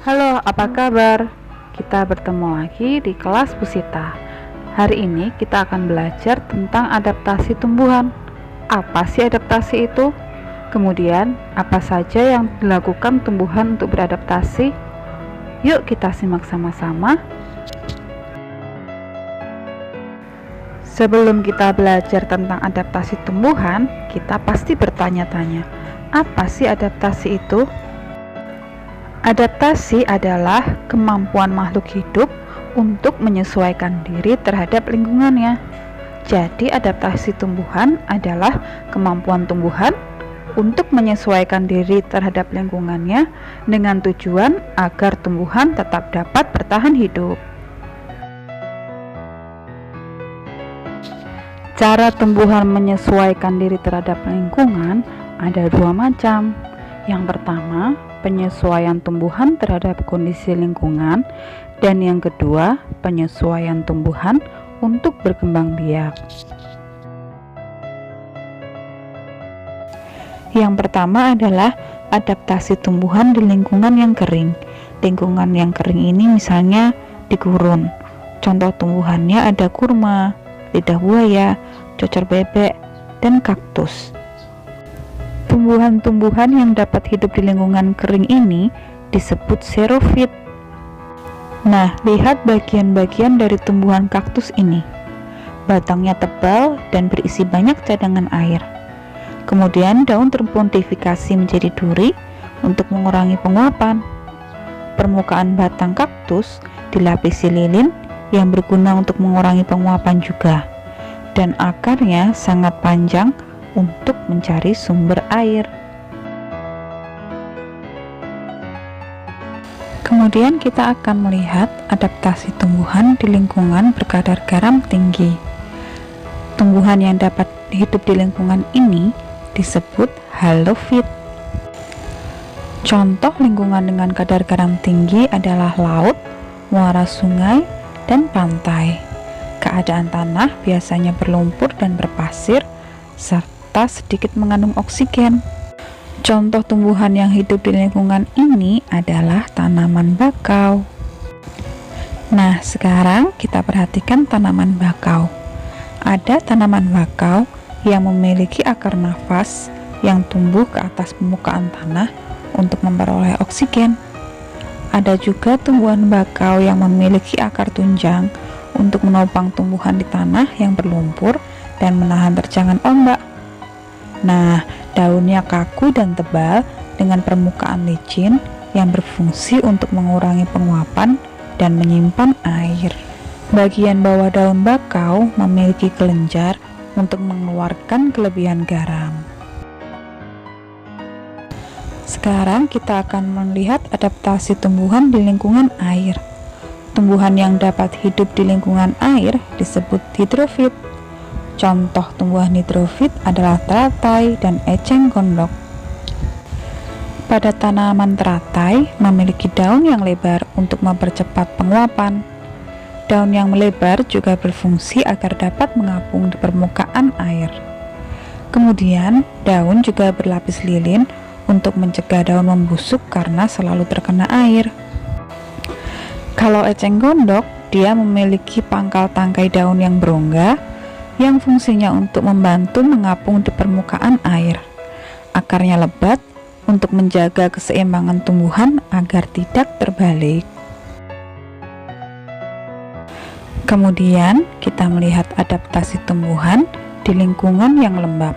Halo, apa kabar? Kita bertemu lagi di kelas Pusita. Hari ini kita akan belajar tentang adaptasi tumbuhan. Apa sih adaptasi itu? Kemudian, apa saja yang dilakukan tumbuhan untuk beradaptasi? Yuk kita simak sama-sama. Sebelum kita belajar tentang adaptasi tumbuhan, kita pasti bertanya-tanya, apa sih adaptasi itu? Adaptasi adalah kemampuan makhluk hidup untuk menyesuaikan diri terhadap lingkungannya. Jadi, adaptasi tumbuhan adalah kemampuan tumbuhan untuk menyesuaikan diri terhadap lingkungannya dengan tujuan agar tumbuhan tetap dapat bertahan hidup. Cara tumbuhan menyesuaikan diri terhadap lingkungan ada dua macam. Yang pertama, penyesuaian tumbuhan terhadap kondisi lingkungan, dan yang kedua, penyesuaian tumbuhan untuk berkembang biak. Yang pertama adalah adaptasi tumbuhan di lingkungan yang kering. Lingkungan yang kering ini misalnya di gurun. Contoh tumbuhannya ada kurma, lidah buaya, cocor bebek, dan kaktus. Tumbuhan-tumbuhan yang dapat hidup di lingkungan kering ini disebut xerofit. Nah, lihat bagian-bagian dari tumbuhan kaktus ini. Batangnya tebal dan berisi banyak cadangan air. Kemudian daun termodifikasi menjadi duri untuk mengurangi penguapan. Permukaan batang kaktus dilapisi lilin yang berguna untuk mengurangi penguapan juga. Dan akarnya sangat panjang untuk mencari sumber air. Kemudian kita akan melihat adaptasi tumbuhan di lingkungan berkadar garam tinggi. Tumbuhan yang dapat hidup di lingkungan ini disebut halofit. Contoh lingkungan dengan kadar garam tinggi adalah laut, muara sungai, dan pantai. Keadaan tanah biasanya berlumpur dan berpasir, serta sedikit mengandung oksigen. Contoh tumbuhan yang hidup di lingkungan ini adalah tanaman bakau. Nah, sekarang kita perhatikan tanaman bakau. Ada tanaman bakau yang memiliki akar nafas yang tumbuh ke atas permukaan tanah untuk memperoleh oksigen. Ada juga tumbuhan bakau yang memiliki akar tunjang untuk menopang tumbuhan di tanah yang berlumpur dan menahan terjangan ombak. Nah, daunnya kaku dan tebal dengan permukaan licin yang berfungsi untuk mengurangi penguapan dan menyimpan air. Bagian bawah daun bakau memiliki kelenjar untuk mengeluarkan kelebihan garam. Sekarang kita akan melihat adaptasi tumbuhan di lingkungan air. Tumbuhan yang dapat hidup di lingkungan air disebut hidrofit. Contoh tumbuhan hidrofit adalah teratai dan eceng gondok. Pada tanaman teratai memiliki daun yang lebar untuk mempercepat penguapan. Daun yang melebar juga berfungsi agar dapat mengapung di permukaan air. Kemudian, daun juga berlapis lilin untuk mencegah daun membusuk karena selalu terkena air. Kalau eceng gondok, dia memiliki pangkal tangkai daun yang berongga yang fungsinya untuk membantu mengapung di permukaan air. Akarnya lebat untuk menjaga keseimbangan tumbuhan agar tidak terbalik. Kemudian kita melihat adaptasi tumbuhan di lingkungan yang lembab.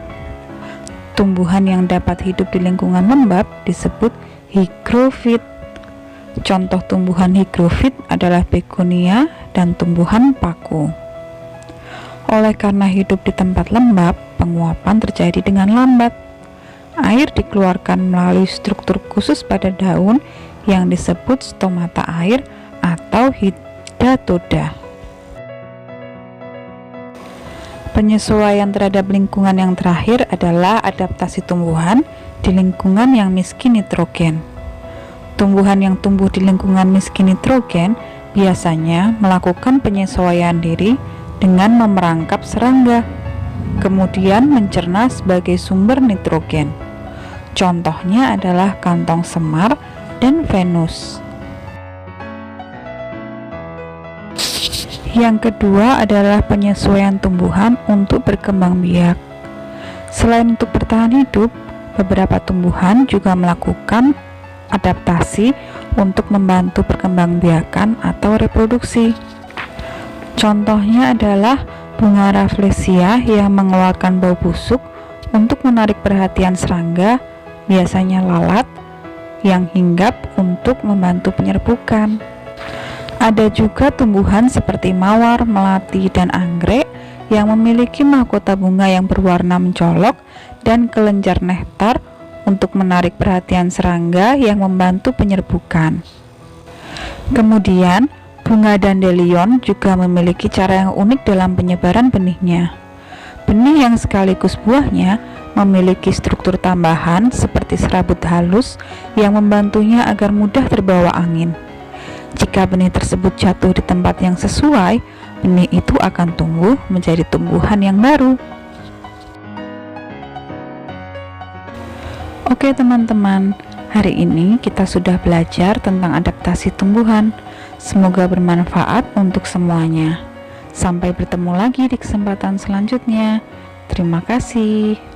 Tumbuhan yang dapat hidup di lingkungan lembab disebut higrofit. Contoh tumbuhan higrofit adalah begonia dan tumbuhan paku. Oleh karena hidup di tempat lembab, penguapan terjadi dengan lambat. Air dikeluarkan melalui struktur khusus pada daun yang disebut stomata air atau hidatoda. Penyesuaian terhadap lingkungan yang terakhir adalah adaptasi tumbuhan di lingkungan yang miskin nitrogen. Tumbuhan yang tumbuh di lingkungan miskin nitrogen biasanya melakukan penyesuaian diri dengan memerangkap serangga, kemudian mencerna sebagai sumber nitrogen. Contohnya adalah kantong semar dan Venus. Yang kedua adalah penyesuaian tumbuhan untuk berkembang biak. Selain untuk bertahan hidup, beberapa tumbuhan juga melakukan adaptasi untuk membantu perkembangbiakan atau reproduksi. Contohnya adalah bunga Rafflesia yang mengeluarkan bau busuk untuk menarik perhatian serangga, biasanya lalat, yang hinggap untuk membantu penyerbukan. Ada juga tumbuhan seperti mawar, melati, dan anggrek yang memiliki mahkota bunga yang berwarna mencolok dan kelenjar nektar untuk menarik perhatian serangga yang membantu penyerbukan. Kemudian, bunga dandelion juga memiliki cara yang unik dalam penyebaran benihnya. Benih yang sekaligus buahnya memiliki struktur tambahan seperti serabut halus yang membantunya agar mudah terbawa angin. Jika benih tersebut jatuh di tempat yang sesuai, benih itu akan tumbuh menjadi tumbuhan yang baru. Oke teman-teman, hari ini kita sudah belajar tentang adaptasi tumbuhan. Semoga bermanfaat untuk semuanya. Sampai bertemu lagi di kesempatan selanjutnya. Terima kasih.